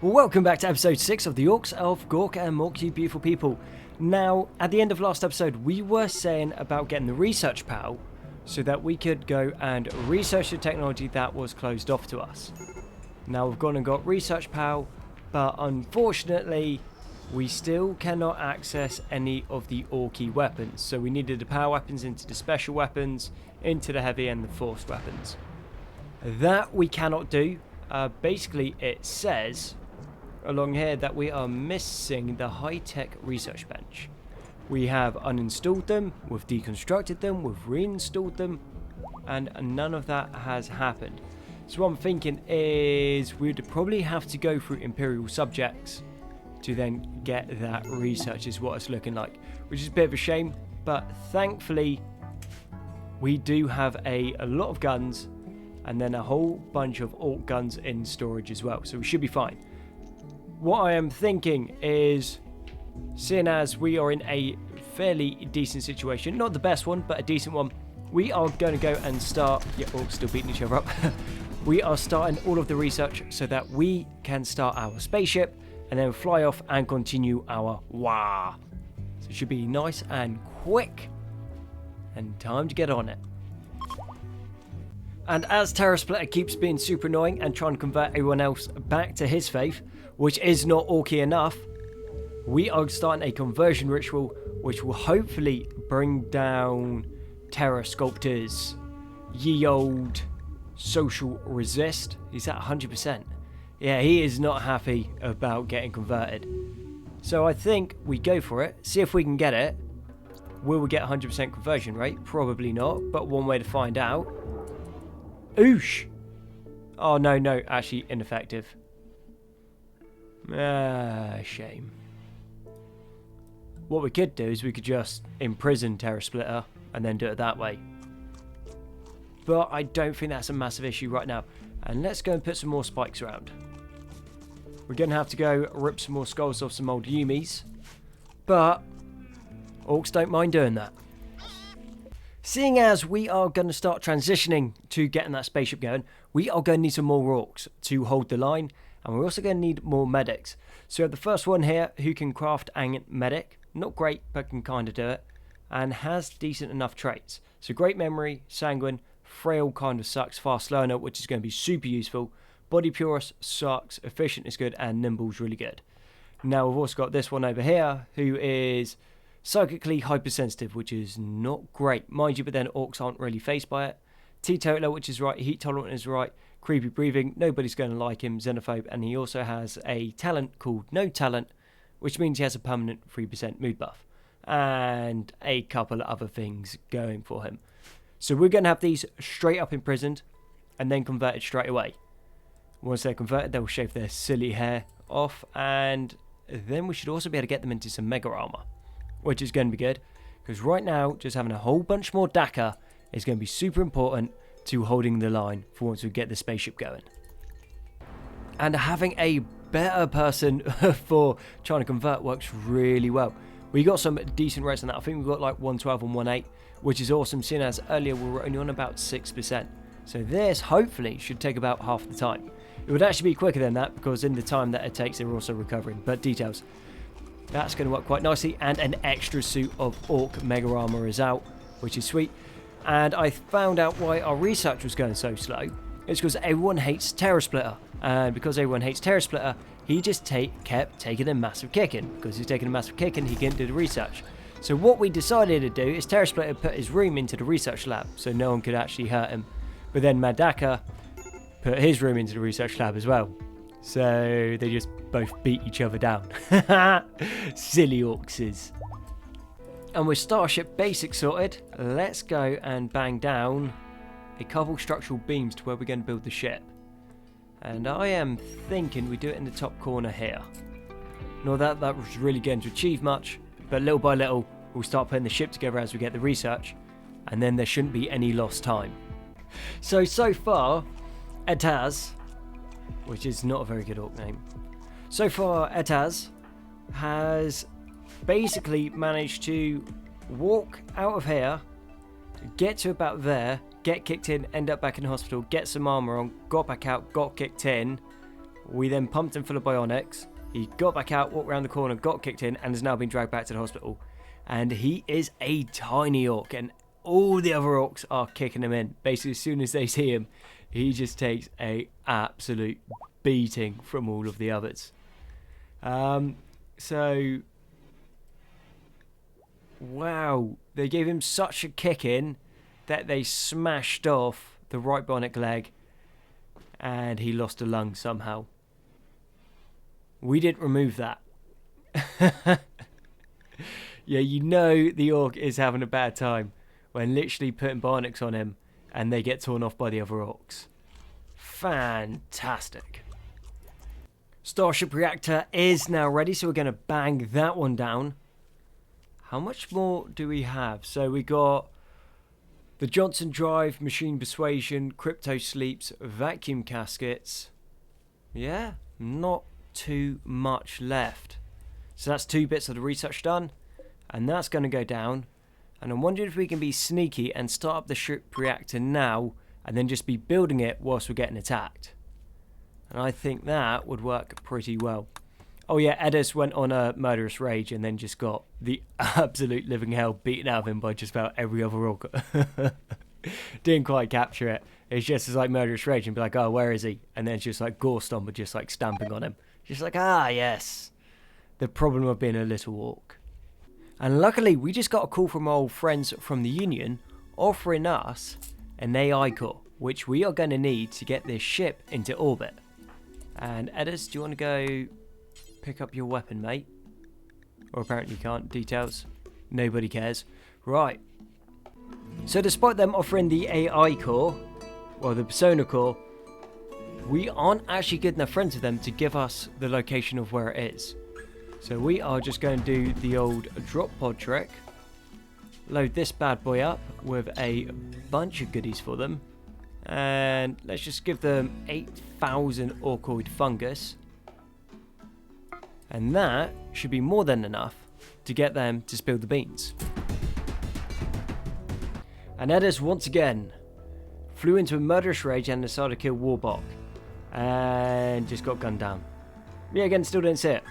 Welcome back to episode 6 of the Orks of Gork and Mork, you beautiful people. Now, at the end of last episode, we were saying about getting the research PAL so that we could go and research the technology that was closed off to us. Now, we've gone and got research PAL, but unfortunately, we still cannot access any of the Orky weapons. So we needed the power weapons into the special weapons, into the heavy and the forced weapons. That we cannot do. Basically, it says along here that we are missing the high-tech research bench. We have uninstalled them, we've deconstructed them, we've reinstalled them, and none of that has happened. So what I'm thinking is we'd probably have to go through Imperial subjects to then get that research, is what it's looking like, which is a bit of a shame, but thankfully we do have a lot of guns and then a whole bunch of Ork guns in storage as well, so we should be fine. What I am thinking is, seeing as we are in a fairly decent situation, not the best one, but a decent one, we are going to go and start... Yeah, Orks still beating each other up. We are starting all of the research so that we can start our spaceship and then fly off and continue our wah. So it should be nice and quick, and time to get on it. And as TerraSplitter keeps being super annoying and trying to convert everyone else back to his faith, which is not Orky enough, we are starting a conversion ritual which will hopefully bring down Terra Sculptor's ye old social resist. He's at 100%. Yeah, he is not happy about getting converted. So I think we go for it, see if we can get it. Will we get 100% conversion rate? Probably not, but one way to find out. Oosh! Oh, no, actually ineffective. Shame. What we could do is we could just imprison TerraSplitter and then do it that way. But I don't think that's a massive issue right now. And let's go and put some more spikes around. We're going to have to go rip some more skulls off some old Yumis. But Orks don't mind doing that. Seeing as we are going to start transitioning to getting that spaceship going, we are going to need some more Orks to hold the line. And we're also going to need more medics. So we have the first one here who can craft a medic. Not great, but can kind of do it. And has decent enough traits. So great memory, sanguine, frail kind of sucks, fast learner, which is going to be super useful. Body purist sucks, efficient is good, and nimble's really good. Now we've also got this one over here who is psychically hypersensitive, which is not great. Mind you, but then Orks aren't really phased by it. Teetotaler, which is right. Heat tolerant is right. Creepy breathing, nobody's going to like him. Xenophobe, and he also has a talent called No Talent, which means he has a permanent 3% mood buff. And a couple of other things going for him. So we're going to have these straight up imprisoned and then converted straight away. Once they're converted, they'll shave their silly hair off, and then we should also be able to get them into some mega armor, which is going to be good, because right now just having a whole bunch more DACA is going to be super important to holding the line for once we get the spaceship going. And having a better person for trying to convert works really well. We got some decent rates on that. I think we've got like 112 and 1.8, which is awesome, seeing as earlier we were only on about 6%. So this hopefully should take about half the time. It would actually be quicker than that, because in the time that it takes they're also recovering. But details. That's going to work quite nicely, and an extra suit of Ork mega armor is out, which is sweet. And I found out why our research was going so slow. It's because everyone hates TerraSplitter. And because everyone hates TerraSplitter, he just kept taking a massive kicking. Because he's taking a massive kicking, he couldn't do the research. So what we decided to do is TerraSplitter put his room into the research lab, so no one could actually hurt him. But then Madaka put his room into the research lab as well. So they just both beat each other down. Silly Orkses. And with Starship Basics sorted, let's go and bang down a couple structural beams to where we're going to build the ship. And I am thinking we do it in the top corner here. Not that that was really going to achieve much, but little by little we'll start putting the ship together as we get the research, and then there shouldn't be any lost time. So far, Etaz, which is not a very good Ork name, so far Etaz has basically managed to walk out of here, get to about there, get kicked in, end up back in hospital, get some armor on, got back out, got kicked in, We then pumped him full of bionics. He got back out, walked around the corner, got kicked in, and has now been dragged back to the hospital. And he is a tiny orc, and all the other orcs are kicking him in. Basically, as soon as they see him, he just takes a absolute beating from all of the others. So, wow, they gave him such a kick in that they smashed off the right bionic leg, and he lost a lung somehow. We didn't remove that. Yeah, you know the orc is having a bad time when literally putting bionics on him and they get torn off by the other orcs. Fantastic. Starship reactor is now ready, so we're going to bang that one down. How much more do we have? So we got the Johnson drive, machine persuasion, crypto sleeps, vacuum caskets. Yeah, not too much left. So that's 2 bits of the research done, and that's going to go down. And I'm wondering if we can be sneaky and start up the ship reactor now and then just be building it whilst we're getting attacked. And I think that would work pretty well. Oh yeah, Edis went on a murderous rage and then just got the absolute living hell beaten out of him by just about every other orc. Didn't quite capture it. It's just as like murderous rage and be like, oh, where is he? And then it's just like Gore Stomper just like stamping on him. Just like, ah, yes. The problem of being a little orc. And luckily, we just got a call from our old friends from the Union offering us an AI core, which we are going to need to get this ship into orbit. And Edis, do you want to go pick up your weapon, mate? Or apparently you can't. Details. Nobody cares. Right. So despite them offering the AI core, well, the persona core, we aren't actually good enough friends with them to give us the location of where it is. So we are just going to do the old drop pod trick. Load this bad boy up with a bunch of goodies for them. And let's just give them 8,000 orcoid fungus. And that should be more than enough to get them to spill the beans. And Edis once again flew into a murderous rage and decided to kill Warbok. And just got gunned down. Yeah, again, still didn't see it.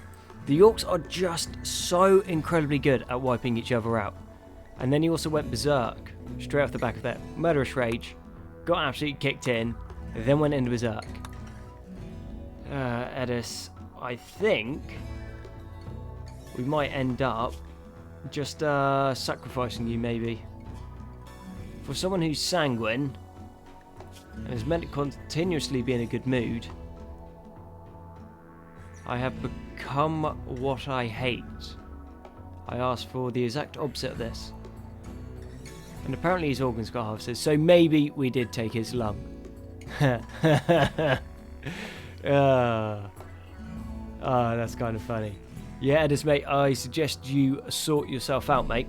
The Orks are just so incredibly good at wiping each other out. And then he also went berserk, straight off the back of that murderous rage, got absolutely kicked in, then went into berserk. Edis, I think we might end up just sacrificing you maybe. For someone who's sanguine, and is meant to continuously be in a good mood, I have become what I hate. I asked for the exact opposite of this. And apparently his organs got harvested, so maybe we did take his lung. That's kind of funny. Yeah, Edis, mate, I suggest you sort yourself out, mate.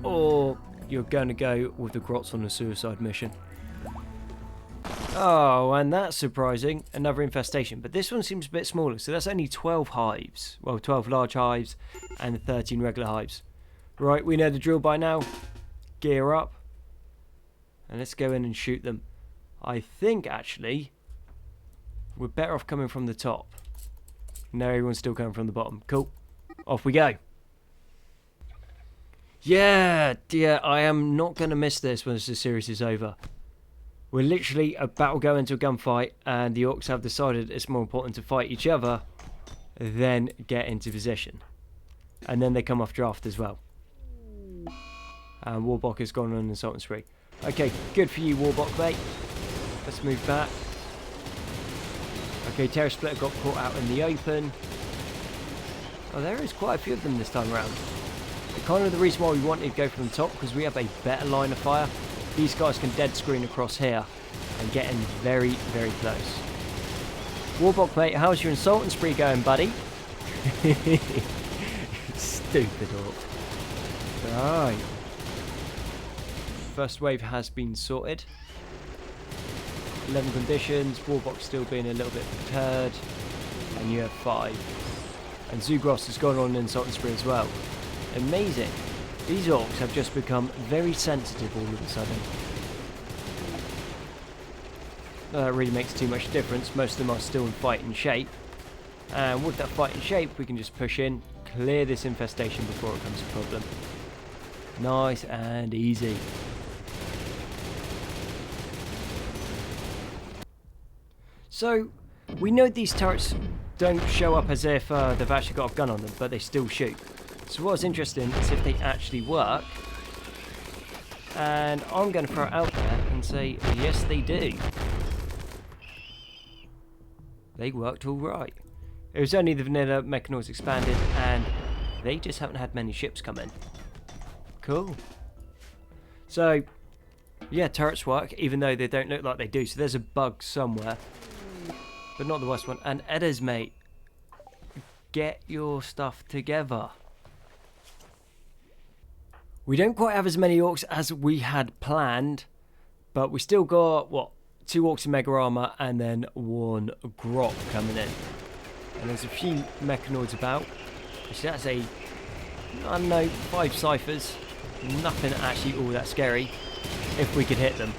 Or you're going to go with the Grots on a suicide mission. Oh, and that's surprising. Another infestation. But this one seems a bit smaller. So that's only 12 hives. Well, 12 large hives and 13 regular hives. Right, we know the drill by now. Gear up. And let's go in and shoot them. I think, actually, we're better off coming from the top. No, everyone's still coming from the bottom. Cool. Off we go. Yeah, I am not going to miss this once the series is over. We're literally about to go into a gunfight, and the Orks have decided it's more important to fight each other than get into position. And then they come off draft as well. And Warbok has gone on an assault spree. Okay, good for you, Warbok, mate. Let's move back. Okay, Terra Splitter got caught out in the open. Oh, there is quite a few of them this time around. Kind of the reason why we wanted to go from the top, because we have a better line of fire. These guys can dead screen across here and get in very, very close. Warbok, mate, how's your insulting spree going, buddy? Stupid orc. Right. First wave has been sorted. 11 conditions, Warbok still being a little bit perturbed, and you have 5. And Zugros has gone on an insulting spree as well. Amazing. These orcs have just become very sensitive all of a sudden. that really makes too much difference. Most of them are still in fighting shape. And with that fighting shape, we can just push in, clear this infestation before it becomes a problem. Nice and easy. So, we know these turrets don't show up as if they've actually got a gun on them, but they still shoot. So what's interesting is if they actually work. And I'm going to throw it out there and say, yes, they do. They worked all right. It was only the vanilla mechanoids expanded, and they just haven't had many ships come in. Cool. So, yeah, turrets work, even though they don't look like they do. So there's a bug somewhere, but not the worst one. And Edders, mate, get your stuff together. We don't quite have as many orcs as we had planned, but we still got, what, 2 orcs in mega armor and then 1 Gork coming in. And there's a few mechanoids about. Actually, that's a, I don't know, 5 ciphers. Nothing actually all that scary, if we could hit them.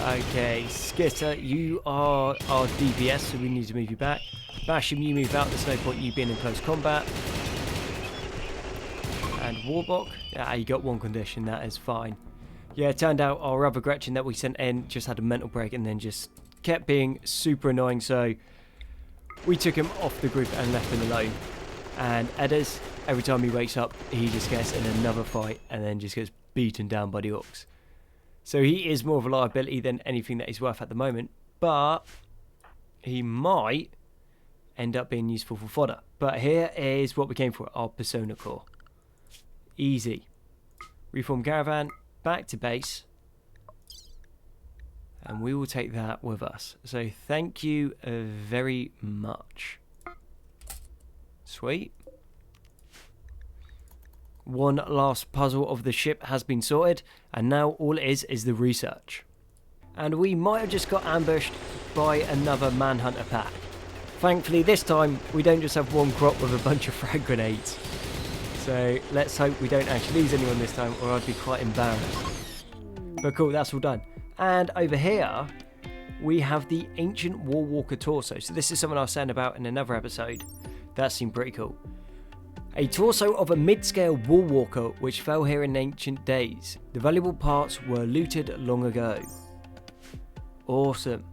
Okay, Skitter, you are our DPS, so we need to move you back. Basham, you move out. There's no point you being in close combat. And Warbok, yeah, you got 1 condition, that is fine. Yeah, it turned out our other Gretchen that we sent in just had a mental break and then just kept being super annoying, so we took him off the group and left him alone. And Edders, every time he wakes up, he just gets in another fight and then just gets beaten down by the orcs. So he is more of a liability than anything that he's worth at the moment, but he might end up being useful for fodder. But here is what we came for, our Persona Core. Easy. Reform caravan, back to base, and we will take that with us. So thank you very much. Sweet. 1 last puzzle of the ship has been sorted, and now all it is the research. And we might have just got ambushed by another manhunter pack. Thankfully this time we don't just have 1 crop with a bunch of frag grenades. So let's hope we don't actually lose anyone this time, or I'd be quite embarrassed. But cool, that's all done. And over here, we have the Ancient Warwalker torso. So this is something I was saying about in another episode. That seemed pretty cool. A torso of a mid-scale Warwalker which fell here in ancient days. The valuable parts were looted long ago. Awesome.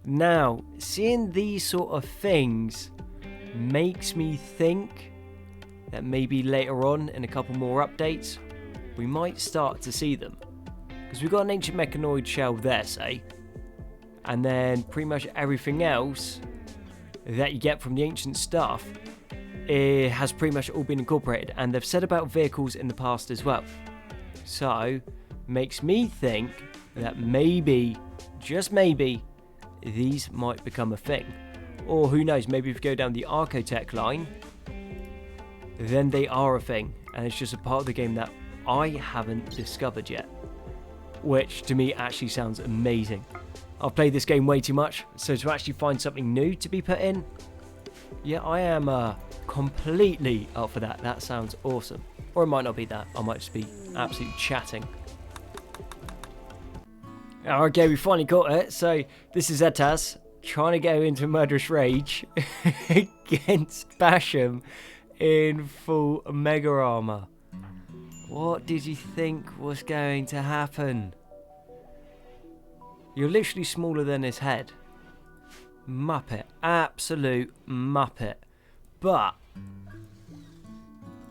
Now, seeing these sort of things makes me think that maybe later on in a couple more updates, we might start to see them. Because we've got an ancient mechanoid shell there, say. And then pretty much everything else that you get from the ancient stuff, it has pretty much all been incorporated. And they've said about vehicles in the past as well. So, makes me think that maybe, just maybe, these might become a thing. Or who knows, maybe if we go down the Archotech line, then they are a thing. And it's just a part of the game that I haven't discovered yet. Which to me actually sounds amazing. I've played this game way too much, so to actually find something new to be put in, yeah, I am completely up for that. That sounds awesome. Or it might not be that. I might just be absolutely chatting. Okay, we finally got it. So this is Etaz trying to go into murderous rage against Basham in full mega armor. What did you think was going to happen? You're literally smaller than his head. Muppet. Absolute Muppet. But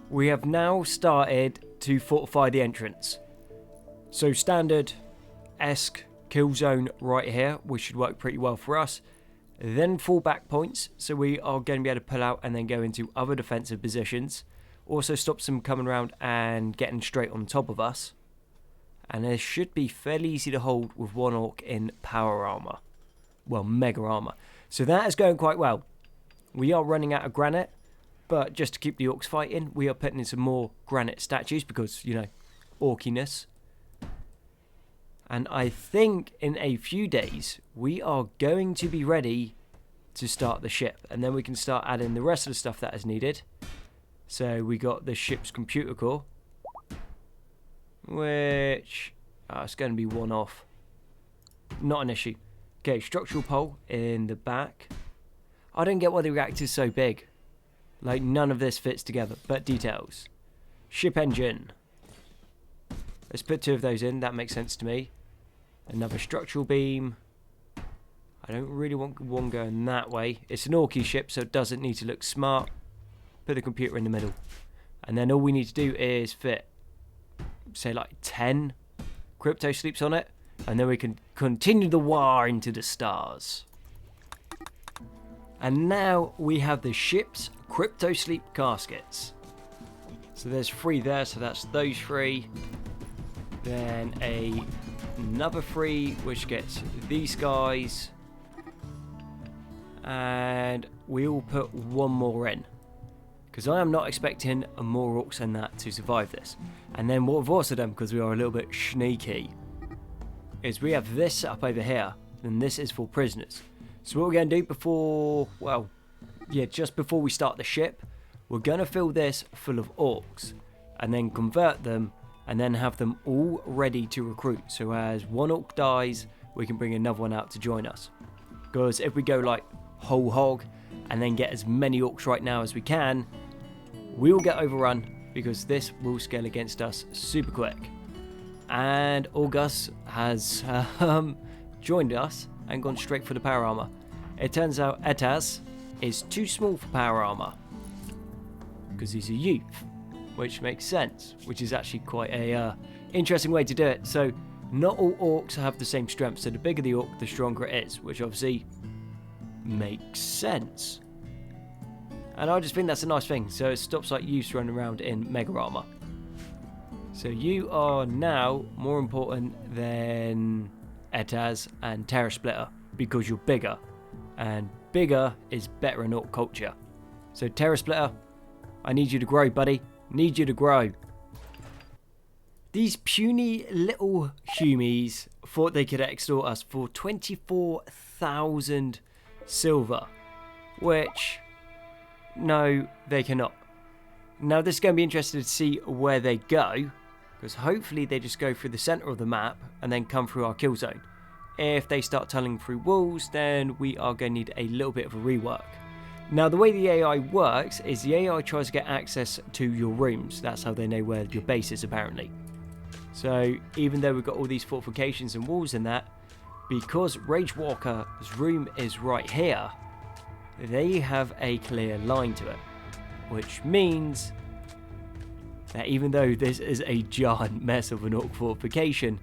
we have now started to fortify the entrance. So standard-esque kill zone right here, which should work pretty well for us. Then fallback points, so we are going to be able to pull out and then go into other defensive positions. Also stops them coming around and getting straight on top of us. And it should be fairly easy to hold with 1 orc in power armor. Well, mega armor. So that is going quite well. We are running out of granite, but just to keep the orcs fighting, we are putting in some more granite statues because, you know, orkiness. And I think in a few days, we are going to be ready to start the ship. And then we can start adding the rest of the stuff that is needed. So we got the ship's computer core, which it's going to be 1 off. Not an issue. Okay, structural pole in the back. I don't get why the reactor's so big. Like, none of this fits together, but details. Ship engine. Let's put 2 of those in, that makes sense to me. Another structural beam. I don't really want one going that way. It's an Orky ship, so it doesn't need to look smart. Put the computer in the middle. And then all we need to do is fit, say, like 10 crypto sleeps on it. And then we can continue the war into the stars. And now we have the ship's crypto sleep caskets. So there's 3 there, so that's those 3. Then another 3, which gets these guys. And we'll put 1 more in. Because I am not expecting more orcs than that to survive this. And then what we've also done, because we are a little bit sneaky, is we have this up over here, and this is for prisoners. So what we're going to do before, well, yeah, just before we start the ship, we're going to fill this full of orcs, and then convert them, and then have them all ready to recruit. So as one orc dies, we can bring another one out to join us. Because if we go like whole hog, and then get as many orcs right now as we can, we will get overrun, because this will scale against us super quick. And August has joined us and gone straight for the power armor. It turns out Etaz is too small for power armor because he's a youth, which makes sense, which is actually quite a interesting way to do it. So not all orcs have the same strength, so the bigger the orc, the stronger it is, which obviously makes sense. And I just think that's a nice thing, so it stops like youths running around in mega armor. So you are now more important than Etaz and Terra Splitter because you're bigger. And bigger is better in orc culture. So Terra Splitter, I need you to grow, buddy. Need you to grow. These puny little humies thought they could extort us for 24,000 silver. Which, no, they cannot. Now this is going to be interesting to see where they go. Because hopefully they just go through the centre of the map and then come through our kill zone. If they start tunneling through walls, then we are going to need a little bit of a rework. Now the way the AI works is the AI tries to get access to your rooms. That's how they know where your base is apparently. So even though we've got all these fortifications and walls and that, because Rage Walker's room is right here, they have a clear line to it. Which means that even though this is a giant mess of an orc fortification,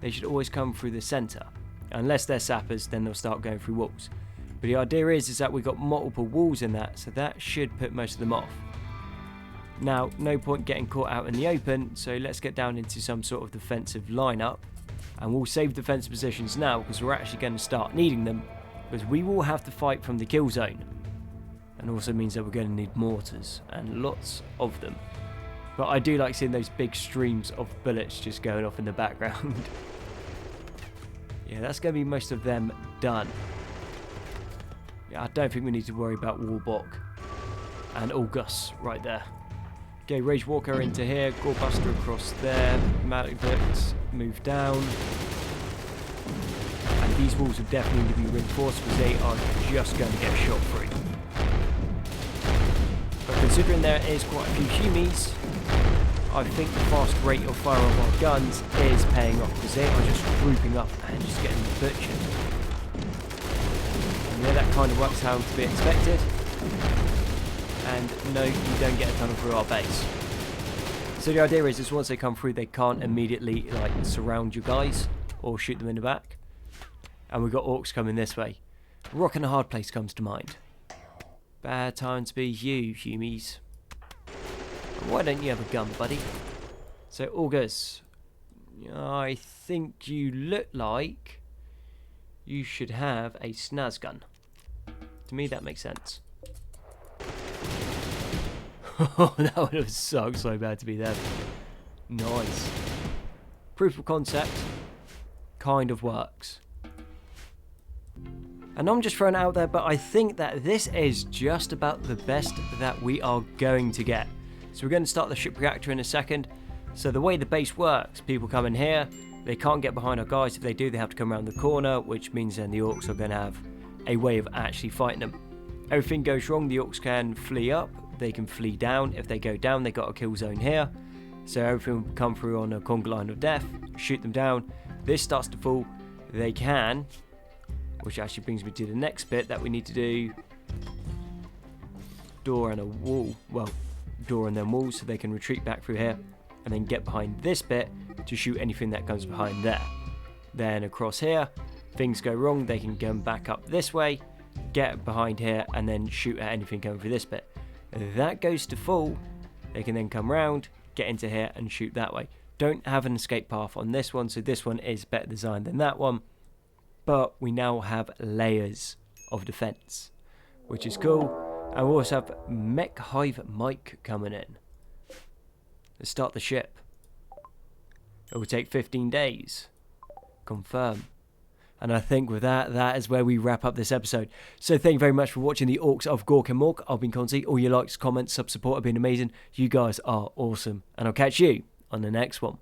they should always come through the centre. Unless they're sappers, then they'll start going through walls. But the idea is that we've got multiple walls in that, so that should put most of them off. Now, no point getting caught out in the open, so let's get down into some sort of defensive lineup. And we'll save defensive positions now, because we're actually going to start needing them, because we will have to fight from the kill zone. And also means that we're going to need mortars, and lots of them. But I do like seeing those big streams of bullets just going off in the background. Yeah, that's going to be most of them done. Yeah, I don't think we need to worry about Warbuck and August right there. Okay, Rage Walker into here, Gorebuster across there, Malix move down. And these walls will definitely need to be reinforced because they are just going to get shot through. But considering there is quite a few humies, I think the fast rate of fire of our guns is paying off because they are just grouping up and just getting butchered. And yeah, that kind of works how to be expected. And no, you don't get a tunnel through our base. So the idea is once they come through, they can't immediately like surround you guys or shoot them in the back. And we've got orcs coming this way. Rock and a hard place comes to mind. Bad time to be you, humies. Why don't you have a gun, buddy? So, August, I think you look like you should have a snaz gun. To me, that makes sense. Oh, that would have sucked so bad to be there. Nice. Proof of concept kind of works. And I'm just throwing it out there, but I think that this is just about the best that we are going to get. So we're going to start the ship reactor in a second. So the way the base works, people come in here, They can't get behind our guys. If they do, they have to come around the corner, which means then the Orks are going to have a way of actually fighting them. Everything goes wrong, the Orks can flee up, they can flee down. If they go down, they got a kill zone here. So everything will come through on a conga line of death, shoot them down. This starts to fall. They can, which actually brings me to the next bit that we need to do. Door and a wall. Well, door and then wall, so they can retreat back through here. And then get behind this bit to shoot anything that comes behind there. Then across here, things go wrong, they can come back up this way, get behind here, and then shoot at anything coming through this bit. If that goes to full, they can then come round, get into here, and shoot that way. Don't have an escape path on this one, so this one is better designed than that one. But we now have layers of defense, which is cool. And we also have Mech Hive Mike coming in. Let's start the ship. It will take 15 days. Confirm. And I think with that, that is where we wrap up this episode. So thank you very much for watching the Orks of Gork and Mork. I've been Conzi. All your likes, comments, sub support have been amazing. You guys are awesome. And I'll catch you on the next one.